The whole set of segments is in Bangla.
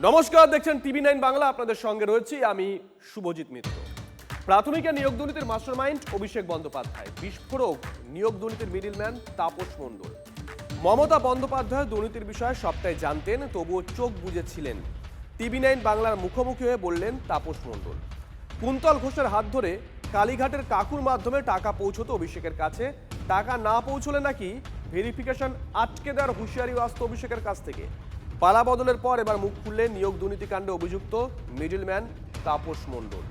নমস্কার, দেখছেন টিভি9 বাংলা। আপনাদের সঙ্গে রয়েছি আমি শুভজিৎ মিত্র। প্রাথমিকে নিয়োগ দুর্নীতির মাস্টারমাইন্ড অভিষেক বন্দ্যোপাধ্যায়, বিস্ফোরক নিয়োগ দুর্নীতির মিডলম্যান তাপস মণ্ডল। মমতা বন্দ্যোপাধ্যায় দুর্নীতির বিষয়ে সবটাই জানতেন, তবুও চোখ বুজেছিলেন। টিভি9 বাংলার মুখোমুখি হয়ে বললেন তাপস মণ্ডল। কুন্তল ঘোষের হাত ধরে কালীঘাটের কাকুর মাধ্যমে টাকা পৌঁছতো অভিষেকের কাছে। টাকা না পৌঁছলে নাকি ভেরিফিকেশন আটকে দেওয়ার হুঁশিয়ারিও আসতো অভিষেকের কাছ থেকে। পালা বদলের পর এবার মুখ খুললেন নিয়োগ দুর্নীতিকাণ্ডে অভিযুক্ত মিডলম্যান তাপস মণ্ডল।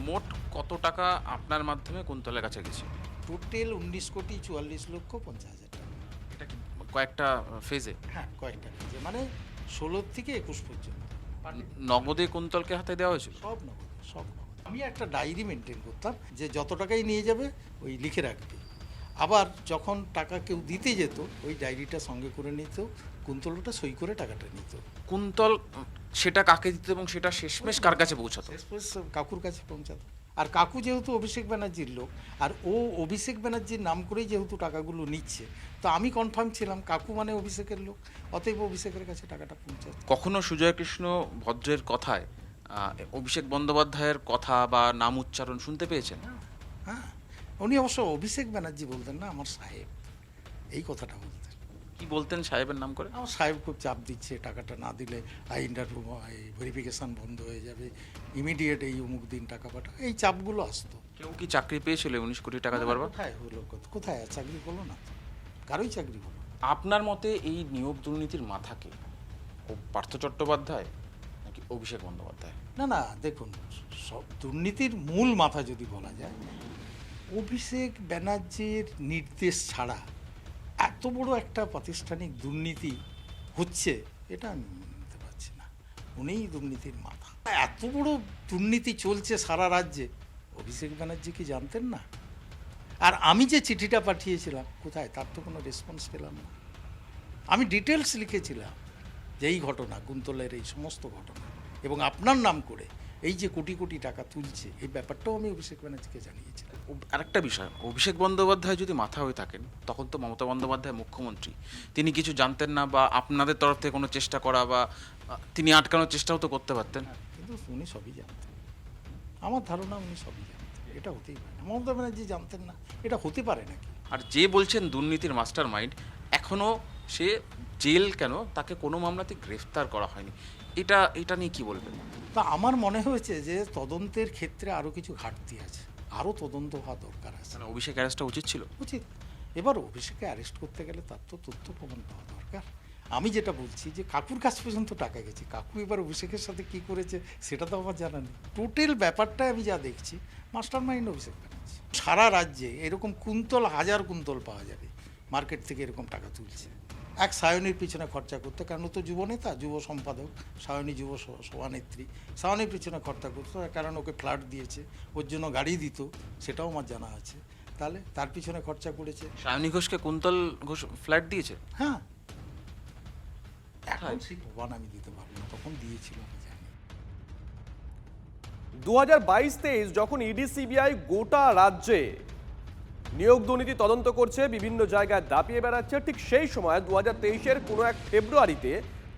মোট কত টাকা আপনার মাধ্যমে কুন্তলের কাছে গেছে? টোটাল 19,44,50,000 টাকা। এটা কি কয়েকটা ফেজে? হ্যাঁ, কয়েকটা ফেজে, মানে 16 থেকে 21 পর্যন্ত নগদে কুন্তলকে হাতে দেওয়া হয়েছিল? সব নগদ, সব নগদ। আমি একটা ডায়েরি মেনটেন করতাম যে যত টাকাই নিয়ে যাবে ওই লিখে রাখবে। আবার যখন টাকা কেউ দিতে যেত ওই ডায়েরিটা সঙ্গে করে নিত, কুন্তলটা সই করে টাকাটা নিত। কুন্তল সেটা কাকে দিত এবং সেটা শেষমেশ কার কাছে পৌঁছাতো? শেষমেশ কাকুর কাছে পৌঁছাতো। আর কাকু যেহেতু অভিষেক ব্যানার্জির লোক, আর ও অভিষেক ব্যানার্জির নাম করেই যেহেতু টাকাগুলো নিচ্ছে, তো আমি কনফার্ম ছিলাম কাকু মানে অভিষেকের লোক, অতএব অভিষেকের কাছে টাকাটা পৌঁছাচ্ছে। কখনো সুজয় কৃষ্ণ ভদ্রের কথায় অভিষেক বন্দ্যোপাধ্যায়ের কথা বা নাম উচ্চারণ শুনতে পেয়েছেন? হ্যাঁ, উনি অবশ্য অভিষেক ব্যানার্জি বলতেন না, আমার সাহেব এই কথাটা বলতেন। কি বলতেন সাহেবের নাম করে? আমার সাহেব খুব চাপ দিচ্ছে, টাকাটা না দিলে ইন্টারভিউ ভেরিফিকেশান বন্ধ হয়ে যাবে, ইমিডিয়েট এই অমুক দিন টাকা পাঠা, এই চাপগুলো আসতো। কেউ কি চাকরি পেয়েছিল 19 কোটি টাকা দেওয়ার পর? কোথায় হলো, কোথায় আর চাকরি হলো না, কারোই চাকরি হলো না। আপনার মতে এই নিয়োগ দুর্নীতির মাথাকে পার্থ চট্টোপাধ্যায় নাকি অভিষেক বন্দ্যোপাধ্যায়? না না, দেখুন, সব দুর্নীতির মূল মাথা যদি বলা যায়, অভিষেক ব্যানার্জির নির্দেশ ছাড়া এত বড় একটা প্রাতিষ্ঠানিক দুর্নীতি হচ্ছে এটা আমি মেনে নিতে পারছি না। উনিই দুর্নীতির মাথা। এত বড় দুর্নীতি চলছে সারা রাজ্যে, অভিষেক ব্যানার্জি কি জানতেন না? আর আমি যে চিঠিটা পাঠিয়েছিলাম কোথায়, তার তো কোনো রেসপন্স পেলাম না। আমি ডিটেলস লিখেছিলাম যে এই ঘটনা, কুন্তলের এই সমস্ত ঘটনা, এবং আপনার নাম করে এই যে কোটি কোটি টাকা তুলছে, এই ব্যাপারটাও আমি অভিষেক ব্যানার্জিকে জানিয়েছিলাম। আরেকটা বিষয়, অভিষেক বন্দ্যোপাধ্যায় যদি মাথা হয়ে থাকেন তখন তো মমতা বন্দ্যোপাধ্যায় মুখ্যমন্ত্রী, তিনি কিছু জানতেন না বা আপনাদের তরফ থেকে কোনো চেষ্টা করা বা তিনি আটকানোর চেষ্টাও তো করতে পারতেন। কিন্তু উনি সবই জানতেন, আমার ধারণা উনি সবই জানতেন। এটা হতেই পারে না, মমতা ব্যানার্জি জানতেন না, এটা হতে পারে নাকি? আর যে বলছেন দুর্নীতির মাস্টার মাইন্ড, এখনও সে জেল কেন, তাকে কোনো মামলাতে গ্রেফতার করা হয়নি, এটা নিয়ে কি বলবেন? তা আমার মনে হয়েছে যে তদন্তের ক্ষেত্রে আরও কিছু ঘাটতি আছে, আরও তদন্ত হওয়া দরকার আছে। মানে অভিষেক অ্যারেস্টটা উচিত ছিল? উচিত। এবার অভিষেককে অ্যারেস্ট করতে গেলে তার তো তথ্য প্রমাণ পাওয়া দরকার। আমি যেটা বলছি যে কাকুর কাছ পর্যন্ত টাকা গেছে, কাকু এবার অভিষেকের সাথে কি করেছে সেটা তো আমার জানা নেই। টোটাল ব্যাপারটা আমি যা দেখছি, মাস্টার মাইন্ড অভিষেক ব্যানার্জি। সারা রাজ্যে এরকম কুন্তল, হাজার কুন্তল পাওয়া যাবে মার্কেট থেকে এরকম টাকা তুলছে এক সায়নীর পিছনে খরচা করতে, কারণ ও তো যুব নেতা, যুব সম্পাদক, সায়নী যুব সভানেত্রী, সায়নীর পিছনে খরচা করতো, কারণ ওকে ফ্ল্যাট দিয়েছে, ওর জন্য গাড়ি দিত, সেটাও আমার জানা আছে। তাহলে তার পিছনে খরচা করেছে। সায়নী ঘোষকে কুন্তল ঘোষ ফ্ল্যাট দিয়েছে? হ্যাঁ, এখন সেই প্রমাণ আমি দিতে পারবো না, তখন দিয়েছিল আমি জানি। 2022-23 যখন ইডি সিবিআই গোটা রাজ্যে নিয়োগ দুর্নীতি তদন্ত করছে, বিভিন্ন জায়গায় দাপিয়ে বেড়াচ্ছে, ঠিক সেই সময় 2023-এর কোনো এক ফেব্রুয়ারিতে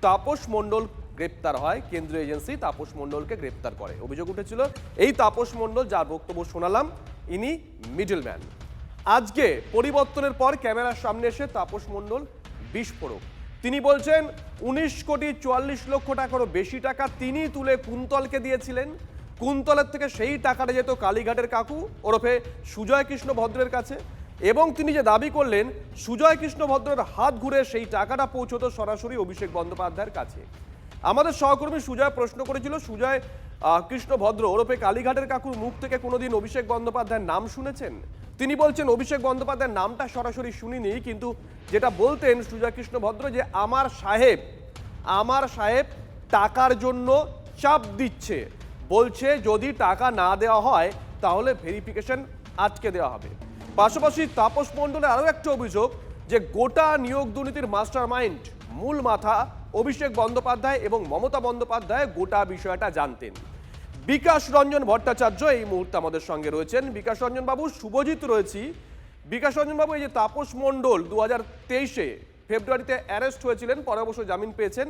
তাপস মণ্ডল গ্রেপ্তার হয়। কেন্দ্রীয় এজেন্সি তাপস মণ্ডলকে গ্রেপ্তার করে। অভিযোগ উঠেছিল এই তাপস মণ্ডল, যার বক্তব্য শোনালাম, ইনি মিডলম্যান। আজকে পরিবর্তনের পর ক্যামেরার সামনে এসে তাপস মণ্ডল বিস্ফোরক। তিনি বলছেন 19,44,00,000 টাকারও বেশি টাকা তিনি তুলে কুন্তলকে দিয়েছিলেন। কুন্তলের থেকে সেই টাকাটা যেত কালীঘাটের কাকু ওরফে সুজয় কৃষ্ণ ভদ্রের কাছে, এবং তিনি যে দাবি করলেন সুজয় কৃষ্ণ ভদ্রের হাত ঘুরে সেই টাকাটা পৌঁছতো সরাসরি অভিষেক বন্দ্যোপাধ্যায়ের কাছে। আমাদের সহকর্মী সুজয় প্রশ্ন করেছিল, সুজয় কৃষ্ণ ভদ্র ওরফে কালীঘাটের কাকুর মুখ থেকে কোনোদিন অভিষেক বন্দ্যোপাধ্যায়ের নাম শুনেছেন? তিনি বলছেন অভিষেক বন্দ্যোপাধ্যায়ের নামটা সরাসরি শুনিনি, কিন্তু যেটা বলতেন সুজয় কৃষ্ণ ভদ্র যে আমার সাহেব টাকার জন্য চাপ দিচ্ছে, বলছে যদি টাকা না দেওয়া হয় তাহলে ভেরিফিকেশন আটকে দেওয়া হবে। পাশাপাশি তাপস মণ্ডলের আরও একটা অভিযোগ যে গোটা নিয়োগ দুর্নীতির মাস্টার মাইন্ড, মূল মাথা অভিষেক বন্দ্যোপাধ্যায়, এবং মমতা বন্দ্যোপাধ্যায় গোটা বিষয়টা জানতেন। বিকাশ রঞ্জন ভট্টাচার্য এই মুহূর্তে আমাদের সঙ্গে রয়েছেন। বিকাশ রঞ্জন বাবু, শুভজিৎ রয়েছি। বিকাশ রঞ্জন বাবু, এই যে তাপস মণ্ডল 2023-এ ফেব্রুয়ারিতে অ্যারেস্ট হয়েছিলেন, পরে অবশ্য জামিন পেয়েছেন।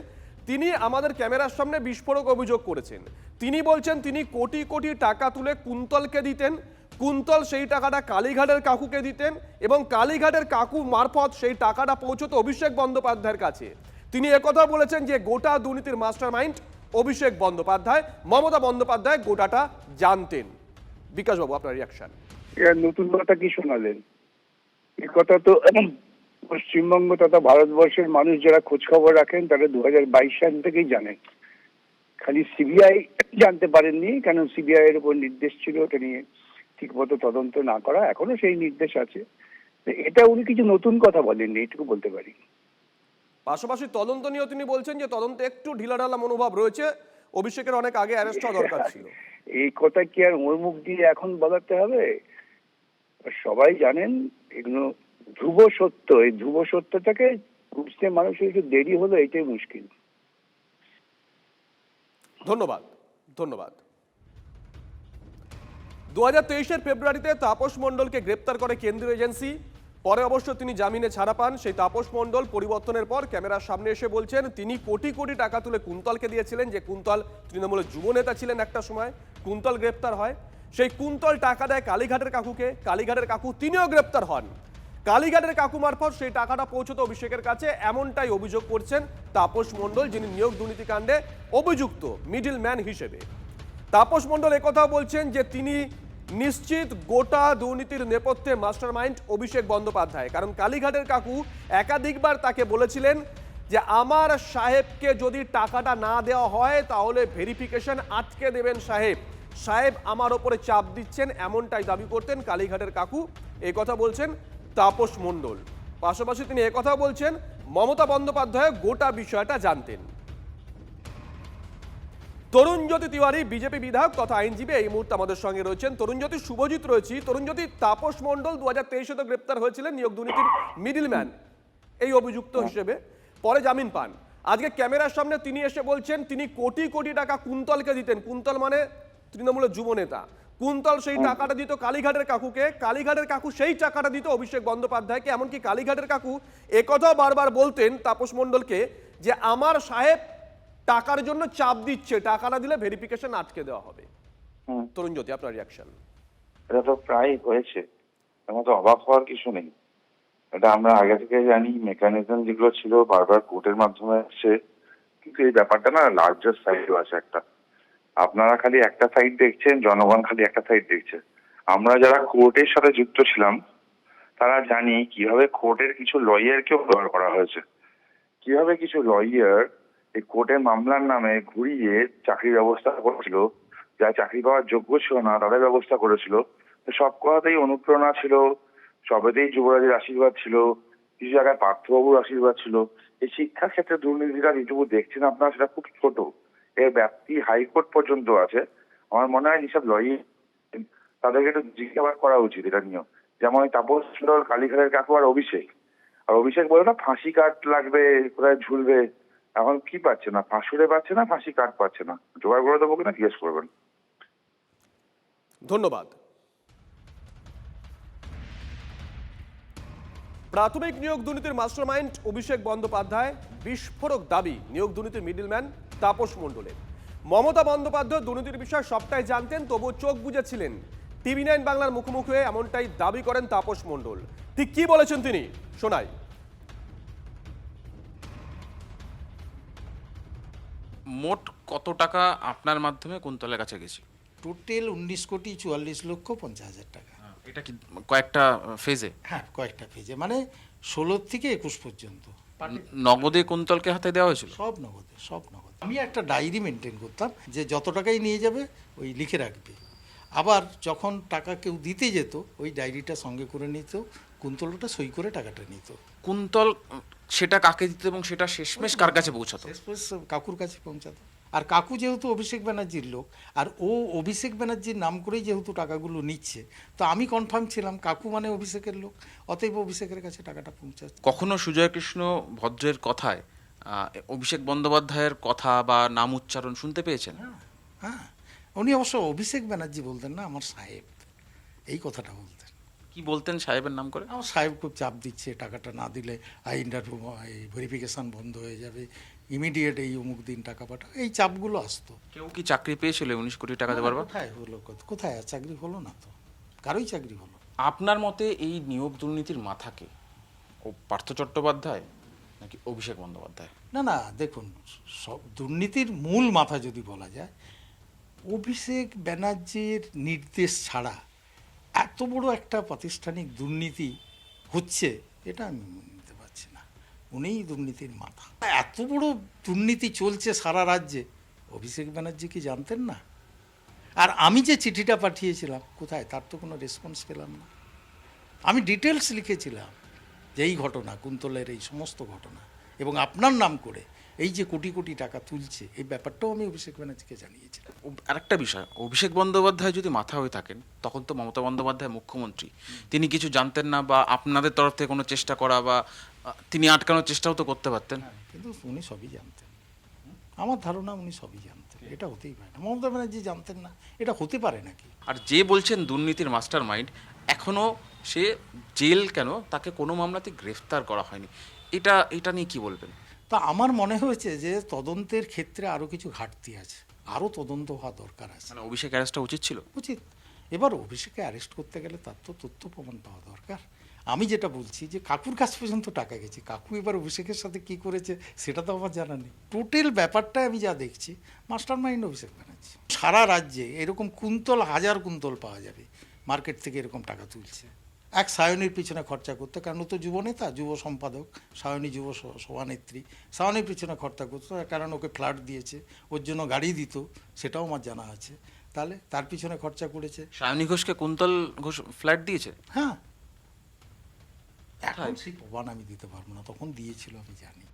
তিনি আমাদের ক্যামেরার সামনে বিস্ফোরক অভিযোগ করেছেন। তিনি বলছেন তিনি কোটি কোটি টাকা তুলে কুন্তলকে দিতেন, কুন্তল সেই টাকাটা কালীঘাটের কাকুকে দিতেন এবং কালীঘাটের কাকু মারফত সেই টাকাটা পৌঁছতো অভিষেক বন্দ্যোপাধ্যায়ের কাছে। তিনি একথা বলেছেন যে গোটা দুর্নীতির মাস্টারমাইন্ড অভিষেক বন্দ্যোপাধ্যায়, মমতা বন্দ্যোপাধ্যায় গোটাটা জানতেন। বিকাশবাবু, আপনার রিয়াকশন। এর নতুন কথা কি শোনালেন? এই কথা তো পশ্চিমবঙ্গ তথা ভারতবর্ষের মানুষ যারা খোঁজ খবর রাখেন তারা 2022 সাল থেকেই জানেন। খালি সিবিআই জানতে পারেননি, কারণ সিবিআই এর উপর নির্দেশ ছিল এটা নিয়ে ঠিকমতো তদন্ত না করা, এখনো সেই নির্দেশ আছে। এটা উনি কিছু নতুন কথা বলেননি, এইটুকু বলতে পারি। পাশাপাশি তদন্ত নিয়েও তিনি বলছেন যে তদন্তে একটু ঢিলাঢালা মনোভাব রয়েছে, অভিষেকের অনেক আগে অ্যারেস্ট হওয়া দরকার ছিল। এই কথা কি আর ওর মুখ দিয়ে এখন বলাতে হবে? সবাই জানেন এগুলো ধ্রুব সত্য। এই ধ্রুব সত্যটাকে বুঝতে মানুষের একটু দেরি হলো, এটাই মুশকিল। ধন্যবাদ, ধন্যবাদ। 2023-এর ফেব্রুয়ারিতে তাপস মণ্ডলকে গ্রেপ্তার করে কেন্দ্রীয় এজেন্সি। পরে অবশ্য তিনি জামিনে ছাড়া পান। সেই তাপস মণ্ডল পরিবর্তনের পর ক্যামেরার সামনে এসে বলছেন তিনি কোটি কোটি টাকা তুলে কুন্তলকে দিয়েছিলেন, যে কুন্তল তৃণমূলের যুব নেতা ছিলেন একটা সময়। কুন্তল গ্রেপ্তার হয়, সেই কুন্তল টাকা দেয় কালীঘাটের কাকুকে, কালীঘাটের কাকু তিনিও গ্রেপ্তার হন। কালীঘাটের কাকু মারফত সেই টাকাটা পৌঁছতো অভিষেকের কাছে, এমনটাই অভিযোগ করছেন তাপস মণ্ডল, যিনি নিয়োগ দুর্নীতিকাণ্ডে অভিযুক্ত মিডল ম্যান হিসেবে। তাপস মণ্ডল একথাও বলছেন যে তিনি নিশ্চিত গোটা দুর্নীতির নেপথ্যে মাস্টারমাইন্ড অভিষেক বন্দ্যোপাধ্যায়, কারণ কালীঘাটের কাকু একাধিকবার তাকে বলেছিলেন যে আমার সাহেবকে যদি টাকাটা না দেওয়া হয় তাহলে ভেরিফিকেশন আটকে দেবেন সাহেব, সাহেব আমার ওপরে চাপ দিচ্ছেন, এমনটাই দাবি করতেন কালীঘাটের কাকু। এই কথা বলছেন তাপস মণ্ডল। পাশাপাশি তিনি একথা বলছেন মমতা বন্দ্যোপাধ্যায় গোটা বিষয়টা জানতেন। তরুণজ্যোতি তিওয়ারি বিজেপি বিধায়ক তথা আইনজীবী এই মুহূর্তে আমাদের সঙ্গে রয়েছেন। তরুণজ্যোতি, শুভজিৎ রয়েছি। তরুণজ্যোতি, তাপস মণ্ডল 2023-এ তো গ্রেপ্তার হয়েছিলেন নিয়োগ দুর্নীতির মিডলম্যান এই অভিযুক্ত হিসেবে, পরে জামিন পান। আজকে ক্যামেরার সামনে তিনি এসে বলছেন তিনি কোটি কোটি টাকা কুন্তলকে দিতেন, কুন্তল মানে তৃণমূলের যুব নেতা। কুন্তল সেই টাকাটা দিত কালীঘাটের কাকুকে, কালীঘাটের কাকু সেই টাকাটা দিত অভিষেক বন্দ্যোপাধ্যায়কে। এমনকি কালীঘাটের কাকু একথাও বারবার বলতেন তাপস মণ্ডলকে যে আমার সাহেব টাকার জন্য চাপ দিচ্ছে, টাকাটা দিলে ভেরিফিকেশন আটকে দেওয়া হবে। তরুণজ্যোতি, আপনার রিয়াকশন। এটা তো প্রায় হয়েছে, এর মতো অবাক হওয়ার কিছু নেই। এটা আমরা আগে থেকে জানি, মেকানিজম যেগুলো ছিল বারবার কোর্টের মাধ্যমে আসছে। কিন্তু এই ব্যাপারটা না লার্জার সাইডও আছে একটা। আপনারা খালি একটা সাইড দেখছেন, জনগণ খালি একটা সাইড দেখছে। আমরা যারা কোর্টের সাথে যুক্ত ছিলাম তারা জানি কিভাবে কোর্টের কিছু লয়ারকেও ব্যবহার করা হয়েছে, কিভাবে কিছু লয়ার এই কোর্টের মামলার নামে ঘুরিয়ে চাকরির ব্যবস্থা করেছিল, যা চাকরি পাওয়ার যোগ্য ছিল না তাদের ব্যবস্থা করেছিল। সব কথাতেই অনুপ্রেরণা ছিল, সবেতেই যুবরাজের আশীর্বাদ ছিল, কিছু জায়গায় পার্থবাবুর আশীর্বাদ ছিল। এই শিক্ষা ক্ষেত্রে দুর্নীতিটা যেটুকু দেখছেন আপনারা সেটা খুব ছোট, এর ব্যাপ্তি হাইকোর্ট পর্যন্ত আছে। আমার মনে হয় যেসব লয়ার তাদেরকে একটু জিজ্ঞাসা করা উচিত এটা নিয়েও। যেমন তাপস মণ্ডল, কালীঘাটের কাকু আর অভিষেক বলে না ফাঁসি কাট লাগবে, কোথায় ঝুলবে। এখন কি পাচ্ছে না, ফাঁসুড়ে পাচ্ছে না, ফাঁসি কাট পাচ্ছে না, জোগাড় করে দেবো কিনা জিজ্ঞেস করবেন। ধন্যবাদ। প্রাথমিক নিয়োগ দুর্নীতির মাস্টারমাইন্ড অভিষেক বন্দ্যোপাধ্যায়, বিস্ফোরক দাবি নিয়োগ দুর্নীতির মিডলম্যান তাপস মণ্ডলের। মমতা বন্দ্যোপাধ্যায় দুর্নীতির বিষয় সবটাই জানতেন, তবুও চোখ বুজেছিলেন। টিভি9 বাংলার মুখোমুখি হয়ে এমনটাই দাবি করেন তাপস মণ্ডল। ঠিক কি বলেছেন তিনি, শোনাই। মোট কত টাকা আপনার মাধ্যমে কুন্তলের কাছে গেছে? টোটাল 19,44,50,000 টাকা। এটা কি কয়েকটা ফেজে? হ্যাঁ, কয়েকটা পেজে, মানে 16 থেকে 21 পর্যন্ত। নগদে কুন্তলকে হাতে দেওয়া হয়েছিল? সব নগদে, সব নগদ। আমি একটা ডায়েরি মেনটেন করতাম যে যত টাকাই নিয়ে যাবে ওই লিখে রাখবে। আবার যখন টাকা কেউ দিতে যেত ওই ডায়েরিটা সঙ্গে করে নিত, কুন্তলটা সই করে টাকাটা নিত। কুন্তল সেটা কাকে দিত এবং সেটা শেষমেশ কার কাছে পৌঁছাতো? শেষমেশ কাকুর কাছে পৌঁছাতো। আর কাকু যেহেতু অভিষেক ব্যানার্জির লোক, আর ও অভিষেক ব্যানার্জির নাম করেই যেহেতু টাকাগুলো নিচ্ছে, তো আমি কনফার্ম ছিলাম কাকু মানে অভিষেকের লোক, অতএব অভিষেকের কাছে টাকাটা পৌঁছাচ্ছে। কখনো সুজয় কৃষ্ণ ভদ্রের কথায় অভিষেক বন্দ্যোপাধ্যায়ের কথা বা নাম উচ্চারণ শুনতে পেয়েছেন? হ্যাঁ, উনি অবশ্য অভিষেক ব্যানার্জি বলতেন না, আমার সাহেব, এই কথাটা বলতেন। কি বলতেন সাহেবের নাম করে? আমার সাহেব খুব চাপ দিচ্ছে, টাকাটা না দিলে ইন্টারভিউ এই ভেরিফিকেশান বন্ধ হয়ে যাবে, ইমিডিয়েট এই অমুক দিন টাকা পাঠাও, এই চাপগুলো আসতো। কেউ কি চাকরি পেয়েছিল 19 কোটি টাকা দেওয়ার পর? কোথায় হলো, কোথায় আর চাকরি হলো না তো, কারোই চাকরি হলো। আপনার মতে এই নিয়োগ দুর্নীতির মাথাকে ও পার্থ চট্টোপাধ্যায় নাকি অভিষেক বন্দ্যোপাধ্যায়? না না, দেখুন, সব দুর্নীতির মূল মাথা যদি বলা যায়, অভিষেক ব্যানার্জির নির্দেশ ছাড়া এত বড় একটা প্রাতিষ্ঠানিক দুর্নীতি হচ্ছে, এটা আমি মেনে নিতে পারছি না। উনিই দুর্নীতির মাথা। এত বড় দুর্নীতি চলছে সারা রাজ্যে, অভিষেক ব্যানার্জি কি জানতেন না? আর আমি যে চিঠিটা পাঠিয়েছিলাম, কোথায়, তার তো কোনো রেসপন্স পেলাম না। আমি ডিটেলস লিখেছিলাম যে এই ঘটনা, কুন্তলের এই সমস্ত ঘটনা, এবং আপনার নাম করে এই যে কোটি কোটি টাকা তুলছে, এই ব্যাপারটাও আমি অভিষেক ব্যানার্জিকে জানিয়েছিলাম। আরেকটা বিষয়, অভিষেক বন্দ্যোপাধ্যায় যদি মাথা হয়ে থাকেন তখন তো মমতা বন্দ্যোপাধ্যায় মুখ্যমন্ত্রী, তিনি কিছু জানতেন না বা আপনাদের তরফ থেকে কোনো চেষ্টা করা বা তিনি আটকানোর চেষ্টাও তো করতে পারতেন। কিন্তু উনি সবই জানতেন, আমার ধারণা উনি সবই জানতেন। এটা হতেই পারে না, মমতা ব্যানার্জি জানতেন না, এটা হতে পারে নাকি? আর যে বলছেন দুর্নীতির মাস্টার মাইন্ড, এখনও সে জেল কেন, তাকে কোনো মামলাতে গ্রেফতার করা হয়নি, এটা নিয়ে কি বলবেন? তা আমার মনে হয়েছে যে তদন্তের ক্ষেত্রে আরও কিছু ঘাটতি আছে, আরও তদন্ত হওয়া দরকার আছে। মানে অভিষেক অ্যারেস্টটা উচিত ছিল? উচিত। এবার অভিষেককে অ্যারেস্ট করতে গেলে তার তো তথ্য প্রমাণ পাওয়া দরকার। আমি যেটা বলছি যে কাকুর কাছ পর্যন্ত টাকা গেছে, কাকু এবার অভিষেকের সাথে কি করেছে সেটা তো আমার জানা নেই। টোটাল ব্যাপারটা আমি যা দেখছি, মাস্টার মাইন্ড অভিষেক ব্যানার্জি। সারা রাজ্যে এরকম কুন্তল, হাজার কুন্তল পাওয়া যাবে মার্কেট থেকে এরকম টাকা তুলছে এক সায়নীর পিছনে খরচা করতে, কারণ ও তো যুব নেতা, যুব সম্পাদক, সায়নী যুব সভানেত্রী, সায়নীর পিছনে খরচা করতো, কারণ ওকে ফ্ল্যাট দিয়েছে, ওর জন্য গাড়ি দিত, সেটাও আমার জানা আছে। তাহলে তার পিছনে খরচা করেছে। সায়নী ঘোষকে কুন্তল ঘোষ ফ্ল্যাট দিয়েছে? হ্যাঁ, এখন সেই প্রমাণ আমি দিতে পারবো না, তখন দিয়েছিল আমি জানি।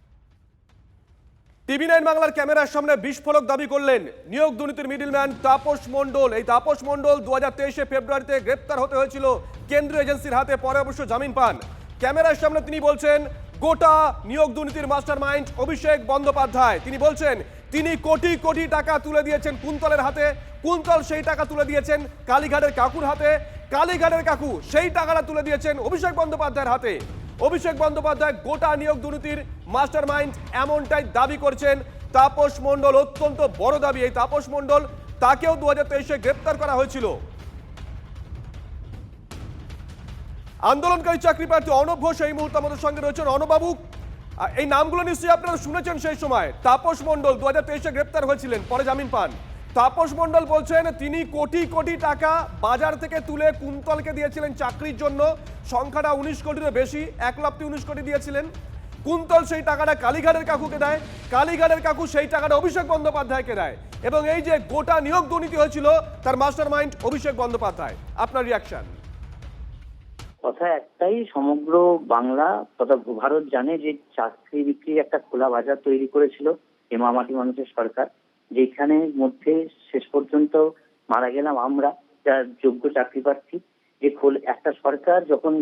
টিভি9 বাংলার ক্যামেরার সামনে বিস্ফোরক দাবি করলেন নিয়োগ দুর্নীতির মিডলম্যান তাপস মণ্ডল। এই তাপস মণ্ডল 2023 ফেব্রুয়ারিতে গ্রেপ্তার হতে হয়েছিল কেন্দ্রীয় এজেন্সির হাতে, পরে অবশ্য জামিন পান। ক্যামেরার সামনে তিনি বলছেন গোটা নিয়োগ দুর্নীতির মাস্টারমাইন্ড অভিষেক বন্দ্যোপাধ্যায়। তিনি বলছেন তিনি কোটি কোটি টাকা তুলে দিয়েছেন কুন্তলের হাতে, কুন্তল সেই টাকা তুলে দিয়েছেন কালীঘাটের কাকুর হাতে, কালীঘাটের কাকু সেই টাকাটা তুলে দিয়েছেন অভিষেক বন্দ্যোপাধ্যায়ের হাতে। অভিষেক বন্দ্যোপাধ্যায় গোটা নিয়োগ দুর্নীতির মাস্টারমাইন্ড, এমনটাই দাবি করছেন তাপস মণ্ডল। অত্যন্ত বড় দাবি এই তাপস মণ্ডল, তাকেও 2023-এ গ্রেপ্তার করা হয়েছিল। আন্দোলনকারী চাকরি প্রার্থী অর্ণব ঘোষ এই মুহূর্তে আমাদের সঙ্গে রয়েছেন। অর্ণববাবু, এই নামগুলো নিশ্চয়ই আপনারা শুনেছেন সেই সময়। তাপস মণ্ডল 2023-এ গ্রেপ্তার হয়েছিলেন, পরে জামিন পান। তাপস মণ্ডল বলছেন তিনি কোটি কোটি টাকা বাজার থেকে তুলে কুন্তলকে দিয়েছিলেন চাকরির জন্য। সংখ্যাটা 19 কোটিরও বেশি, 1,19 কোটি দিয়েছিলেন। কুন্তল সেই টাকাটা কালীঘাটের কাকুকে দেয়, কালীঘাটের কাকু সেই টাকাটা অভিষেক বন্দ্যোপাধ্যায়কে দেয়, এবং এই যে গোটা নিয়োগ দুর্নীতি হয়েছিল তার মাস্টারমাইন্ড অভিষেক বন্দ্যোপাধ্যায়। আপনার রিয়াকশন? কথা একটাই, সমগ্র বাংলা তথা ভারত জানে যে চাকরি বিক্রির একটা খোলা বাজার তৈরি করেছিল এই মামাটি মানুষের সরকার, যেখানে মধ্যে শেষ পর্যন্ত মারা গেলাম আমরা যারা যোগ্য চাকরি প্রার্থী। যে একটা সরকার যখন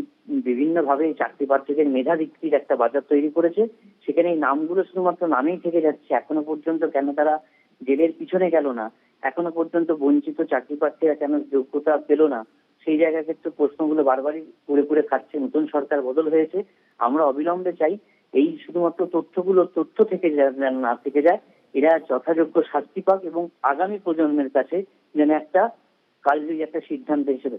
বিভিন্ন ভাবে চাকরি প্রার্থীদের মেধা বিক্রির একটা বাজার তৈরি করেছে, সেখানে এই নামগুলো শুধুমাত্র নামেই থেকে যাচ্ছে। এখনো পর্যন্ত কেন তারা জেলের পিছনে গেল না, এখনো পর্যন্ত বঞ্চিত চাকরি প্রার্থীরা কেন যোগ্যতা পেল না, সেই জায়গা ক্ষেত্রে প্রশ্নগুলো বারবারই পুড়ে পুড়ে খাচ্ছে। নতুন সরকার বদল হয়েছে, আমরা অবিলম্বে চাই এই শুধুমাত্র তথ্যগুলো তথ্য থেকে না থেকে যায়, এরা যথাযোগ্য শাস্তি পাক এবং আগামী প্রজন্মের কাছে যেন একটা কালজয়ী একটা সিদ্ধান্ত হিসেবে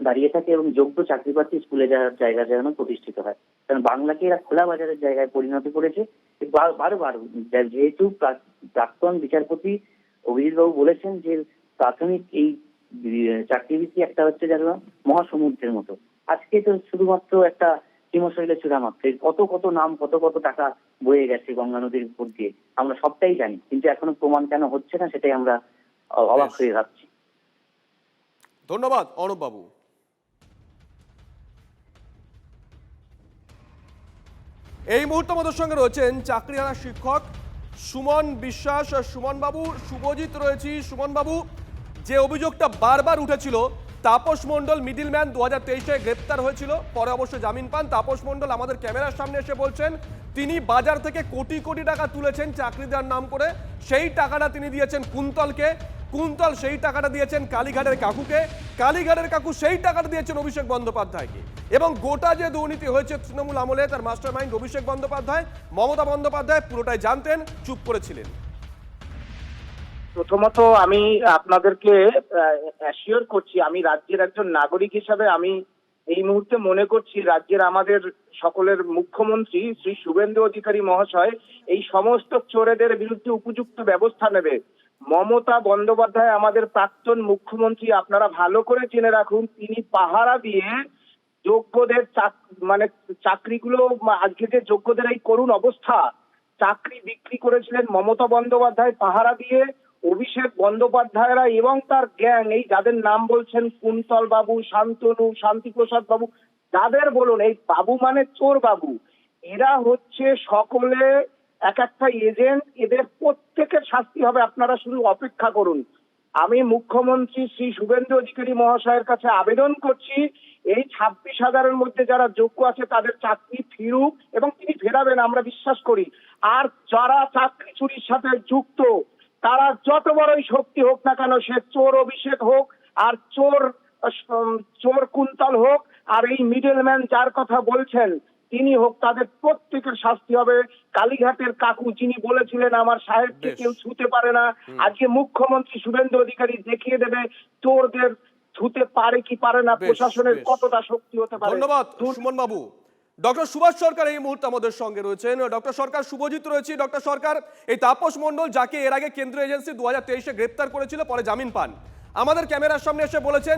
দাঁড়িয়ে থাকে এবং যোগ্য চাকরি প্রার্থী স্কুলে যাওয়ার জায়গা যেন প্রতিষ্ঠিত হয়। কারণ বাংলাকে এরা খোলা বাজারের জায়গায় পরিণত করেছে বারবার। যেহেতু প্রাক্তন বিচারপতি অভিজিৎ বাবু বলেছেন যে প্রাথমিক এই চাকরিবৃত্তি একটা হচ্ছে যেন মহাসমুদ্রের মতো, আজকে তো শুধুমাত্র একটা হিমশৈলের চূড়া মাত্র। কত কত নাম, কত কত টাকা বয়ে গেছে গঙ্গা নদীর উপর দিয়ে, আমরা সবটাই জানি, কিন্তু এখনো প্রমাণ কেন হচ্ছে না সেটাই আমরা অবাক হয়ে ভাবছি। ধন্যবাদ অর্ণব বাবু। এই মুহূর্তে আমাদের সঙ্গে রয়েছেন চাকরিহারা শিক্ষক সুমন বিশ্বাস। সুমন বাবু, শুভজিৎ রয়েছি। সুমন বাবু, যে অভিযোগটা বারবার উঠেছিল তাপস মণ্ডল মিডলম্যান 2023-এ গ্রেপ্তার হয়েছিল, পরে অবশ্য জামিন পান। তাপস মণ্ডল আমাদের ক্যামেরার সামনে এসে বলছেন তিনি বাজার থেকে কোটি কোটি টাকা তুলেছেন চাকরি দেওয়ার নাম করে, সেই টাকাটা তিনি দিয়েছেন কুন্তলকে, কুন্তল সেই টাকাটা দিয়েছেন কালীঘাটের কাকুকে, কালীঘাটের কাকু সেই টাকাটা দিয়েছেন অভিষেক বন্দ্যোপাধ্যায়কে, এবং গোটা যে দুর্নীতি হয়েছে তৃণমূল আমলে তার মাস্টার মাইন্ড অভিষেক বন্দ্যোপাধ্যায়, মমতা বন্দ্যোপাধ্যায় পুরোটাই জানতেন, চুপ করেছিলেন। প্রথমত আমি আপনাদেরকে অ্যাসিওর করছি, আমি রাজ্যের একজন নাগরিক হিসাবে আমি এই মুহূর্তে মনে করছি রাজ্যের আমাদের সকলের মুখ্যমন্ত্রী শ্রী শুভেন্দু অধিকারী মহাশয় এই সমস্ত চোরেদের বিরুদ্ধে উপযুক্ত ব্যবস্থা নেবে। মমতা বন্দ্যোপাধ্যায় আমাদের প্রাক্তন মুখ্যমন্ত্রী, আপনারা ভালো করে জেনে রাখুন, তিনি পাহারা দিয়ে যোগ্যদের মানে চাকরিগুলো, আজকে যে যোগ্যদের এই করুণ অবস্থা, চাকরি বিক্রি করেছিলেন মমতা বন্দ্যোপাধ্যায় পাহারা দিয়ে। অভিষেক বন্দ্যোপাধ্যায়রা এবং তার গ্যাং, এই যাদের নাম বলছেন কুন্তল বাবু, শান্তনু, শান্তিপ্রসাদ বাবু, যাদের বলুন এই বাবু মানে চোর বাবু, এরা হচ্ছে সকলে এক একটা এজেন্ট, এদের প্রত্যেকের শাস্তি হবে, আপনারা শুধু অপেক্ষা করুন। আমি মুখ্যমন্ত্রী শ্রী শুভেন্দু অধিকারী মহাশয়ের কাছে আবেদন করছি, এই 26,000-এর মধ্যে যারা যোগ্য আছে তাদের চাকরি ফিরুক, এবং তিনি ফেরাবেন আমরা বিশ্বাস করি। আর যারা চাকরি চুরির সাথে যুক্ত তারা যত বড়ই শক্তি হোক না কেন, সে চোর অভিষেক হোক আর চোর কুন্তল হোক আর এই মিডলম্যান যার কথা বলছেন তিনি হোক, তাদের প্রত্যেকের শাস্তি হবে। কালীঘাটের কাকু যিনি বলেছিলেন আমার সাহেবকে কেউ ছুতে পারে না, আজকে মুখ্যমন্ত্রী শুভেন্দু অধিকারী দেখিয়ে দেবে চোরদের ছুতে পারে কি পারে না, প্রশাসনের কতটা শক্তি হতে পারে। ধন্যবাদ সুমন বাবু। ডক্টর সুভাষ সরকার এই মুহূর্তে আমাদের সঙ্গে রয়েছেন। ডক্টর সরকার, শুভজিৎ রয়েছে। ডক্টর সরকার, এই তাপস মণ্ডল যাকে এর আগে কেন্দ্রীয় এজেন্সি 2023-এ গ্রেপ্তার করেছিল, পরে জামিন পান, আমাদের ক্যামেরার সামনে এসে বলেছেন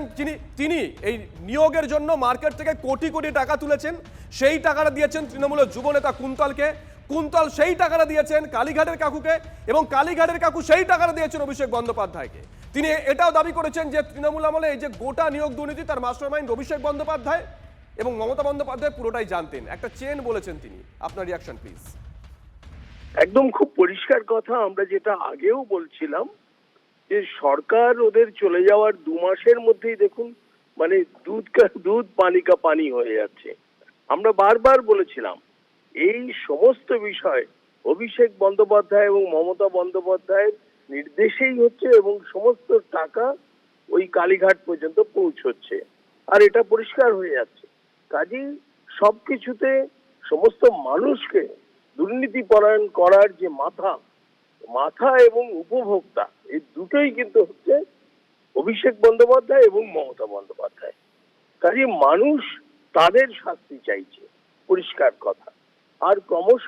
তিনি এই নিয়োগের জন্য মার্কেট থেকে কোটি কোটি টাকা তুলেছেন, সেই টাকাটা দিয়েছেন তৃণমূলের যুবনেতা কুন্তলকে, কুন্তল সেই টাকাটা দিয়েছেন কালীঘাটের কাকুকে, এবং কালীঘাটের কাকু সেই টাকাটা দিয়েছেন অভিষেক বন্দ্যোপাধ্যায়কে। তিনি এটাও দাবি করেছেন যে তৃণমূল আমলে এই যে গোটা নিয়োগ দুর্নীতি তার মাস্টারমাইন্ড অভিষেক বন্দ্যোপাধ্যায়, এবং মমতা বন্দ্যোপাধ্যায় পুরোটাই জানতেন। একটা চেন বলেছেন তিনি। আপনার রিয়াকশন প্লিজ। একদম খুব পরিষ্কার কথা, আমরা যেটা আগেও বলছিলাম যে সরকার ওদের চলে যাওয়ার 2 মাসের মধ্যেই দেখুন মানে দুধ পানি কা পানি হয়ে যাচ্ছে। আমরা বারবার বলেছিলাম এই সমস্ত বিষয় অভিষেক বন্দ্যোপাধ্যায় এবং মমতা বন্দ্যোপাধ্যায়ের নির্দেশেই হচ্ছে, এবং সমস্ত টাকা ওই কালীঘাট পর্যন্ত পৌঁছচ্ছে, আর এটা পরিষ্কার হয়ে যাচ্ছে। কাজেই সবকিছুতে সমস্ত মানুষকে দুর্নীতি পরায়ণ করার যে মাথা এবং উপভোক্তা, এই দুটোই কিন্তু হচ্ছে অভিষেক বন্দ্যোপাধ্যায় এবং মমতা বন্দ্যোপাধ্যায়। কাজে মানুষ তাদের শাস্তি চাইছে, পরিষ্কার কথা। আর ক্রমশ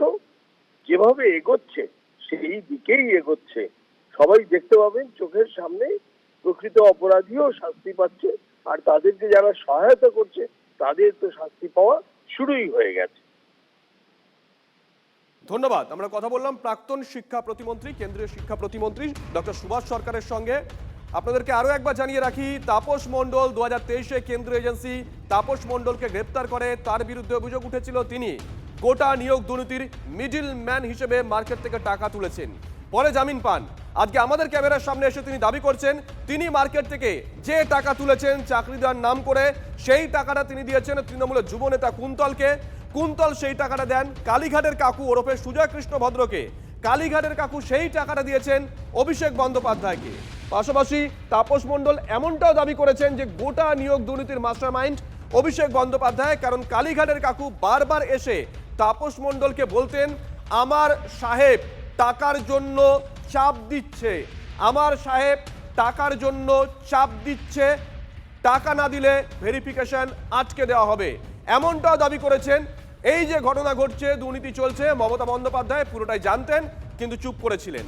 যেভাবে এগোচ্ছে সেই দিকেই এগোচ্ছে, সবাই দেখতে পাবেন চোখের সামনে প্রকৃত অপরাধীও শাস্তি পাচ্ছে, আর তাদেরকে যারা সহায়তা করছে তাদের তো শাস্তি পাওয়া শুরুই হয়ে গেছে। ধন্যবাদ। আমরা কথা বললাম প্রাক্তন শিক্ষা প্রতিমন্ত্রী, কেন্দ্রীয় শিক্ষা প্রতিমন্ত্রী ডক্টর সুভাষ সরকারের সঙ্গে। আপনাদেরকে আরো একবার জানিয়ে রাখি, তাপস মণ্ডল 2023-এ কেন্দ্রীয় এজেন্সি তাপস মণ্ডলকে গ্রেপ্তার করে, তার বিরুদ্ধে অভিযোগ উঠেছিল তিনি গোটা নিয়োগ দুর্নীতির মিডল ম্যান হিসেবে মার্কেট থেকে টাকা তুলেছেন, পরে জামিন পান। আজকে আমাদের ক্যামেরার সামনে এসে তিনি দাবি করছেন তিনি মার্কেট থেকে যে টাকা তুলেছেন চাকরি দেওয়ার নাম করে, সেই টাকাটা তিনি দিয়েছেন তৃণমূলের যুবনেতা কুন্তলকে, কুন্তল সেই টাকাটা দেন কালীঘাটের কাকু ওরফে সুজয় কৃষ্ণ ভদ্রকে, কালীঘাটের কাকু সেই টাকাটা দিয়েছেন অভিষেক বন্দ্যোপাধ্যায়কে। পাশাপাশি তাপস মণ্ডল এমনটাও দাবি করেছেন যে গোটা নিয়োগ দুর্নীতির মাস্টারমাইন্ড অভিষেক বন্দ্যোপাধ্যায়, কারণ কালীঘাটের কাকু বারবার এসে তাপস মণ্ডলকে বলতেন আমার সাহেব টাকার জন্য চাপ দিচ্ছে, আমার সাহেব টাকার জন্য চাপ দিচ্ছে, টাকা না দিলে ভেরিফিকেশন আটকে দেওয়া হবে, এমনটাও দাবি করেছেন। এই যে ঘটনা ঘটছে, দুর্নীতি চলছে, মমতা বন্দ্যোপাধ্যায় পুরোটাই জানতেন কিন্তু চুপ করেছিলেন।